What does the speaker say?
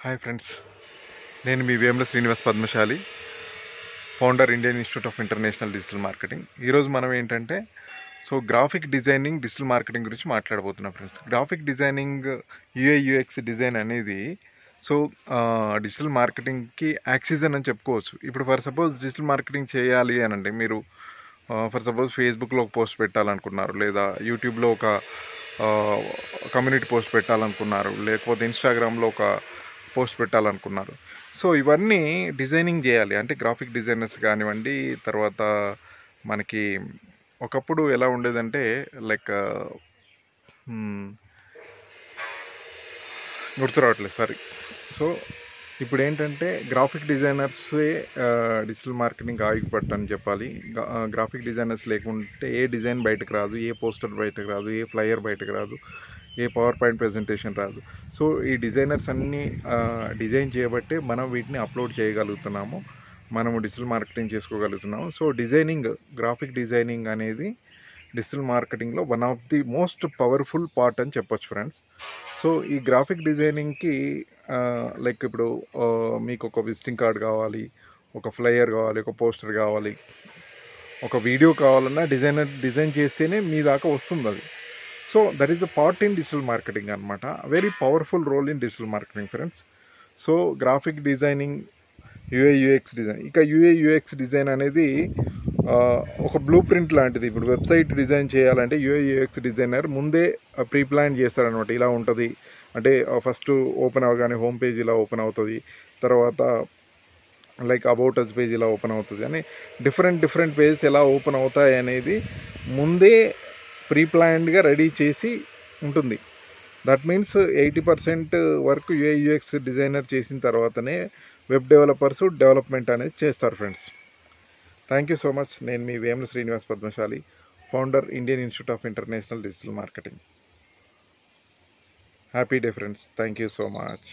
Hi friends, నేను మీ Vemula Srinivas Padmashali, founder Indian institute of international digital marketing. ఈరోజు మనం ఏంటంటే గ్రాఫిక్ డిజైనింగ్ డిజిటల్ మార్కెటింగ్ గురించి మాట్లాడబోతున్నాం friends. Graphic designing, UI design అనేది డిజిటల్ మార్కెటింగ్కి ఆక్సిజన్ అని చెప్పుకోవచ్చు. ఇప్పుడు ఫర్ సపోజ్ డిజిటల్ మార్కెటింగ్ చేయాలి అని అంటే మీరు ఫర్ సపోజ్ ఫేస్బుక్లో ఒక పోస్ట్ పెట్టాలనుకున్నారు, లేదా యూట్యూబ్లో ఒక కమ్యూనిటీ పోస్ట్ పెట్టాలనుకున్నారు, లేకపోతే ఇన్స్టాగ్రామ్లో ఒక పోస్ట్ పెట్టాలనుకున్నారు. సో ఇవన్నీ డిజైనింగ్ చేయాలి అంటే గ్రాఫిక్ డిజైనర్స్ కానివ్వండి. తర్వాత మనకి ఒకప్పుడు ఎలా ఉండేదంటే లైక్ గుర్తు రావట్లేదు సారీ. సో ఇప్పుడు ఏంటంటే గ్రాఫిక్ డిజైనర్సే డిజిటల్ మార్కెటింగ్ ఆగిపట్టని చెప్పాలి. గ్రాఫిక్ డిజైనర్స్ లేకుంటే ఏ డిజైన్ బయటకు రాదు, ఏ పోస్టర్ బయటకు రాదు, ఏ ఫ్లయర్ బయటకు రాదు, ఏ పవర్ పాయింట్ ప్రెజెంటేషన్ రాదు. సో ఈ డిజైనర్స్ అన్నీ డిజైన్ చేయబట్టే మనం వీటిని అప్లోడ్ చేయగలుగుతున్నాము, మనము డిజిటల్ మార్కెటింగ్ చేసుకోగలుగుతున్నాము. సో గ్రాఫిక్ డిజైనింగ్ అనేది డిజిటల్ మార్కెటింగ్లో one of the most powerful part అని చెప్పొచ్చు ఫ్రెండ్స్. సో ఈ గ్రాఫిక్ డిజైనింగ్కి లైక్ ఇప్పుడు మీకు ఒక విజిటింగ్ కార్డ్ కావాలి, ఒక ఫ్లయర్ కావాలి, ఒక పోస్టర్ కావాలి, ఒక వీడియో కావాలన్నా డిజైన్ చేస్తేనే మీ దాకా వస్తుంది అది. So that is the part in digital marketing అనమాట. Very powerful role in digital marketing friends. So graphic designing, UI design. ఇక యూఐ డిజైన్ అనేది ఒక బ్లూ ప్రింట్ లాంటిది. ఇప్పుడు వెబ్సైట్ డిజైన్ చేయాలంటే యూఐ డిజైనర్ ముందే ప్రీ ప్లాన్ చేస్తారనమాట. ఇలా ఉంటుంది అంటే ఫస్ట్ ఓపెన్ అవ్వగానే హోమ్ పేజ్ ఇలా ఓపెన్ అవుతుంది, తర్వాత లైక్ అబౌట్ అస్ పేజ్ ఇలా ఓపెన్ అవుతుంది అని డిఫరెంట్ పేజెస్ ఎలా ఓపెన్ అవుతాయి అనేది ముందే ప్రీ ప్లాన్డ్గా రెడీ చేసి ఉంటుంది. That means 80% work UI designer చేసిన తర్వాతనే వెబ్ డెవలపర్స్ డెవలప్మెంట్ అనేది చేస్తారు friends. Thank you so much. నేను మీ Vemula Srinivas Padmashali, founder Indian institute of international digital marketing. Happy day friends. Thank you so much.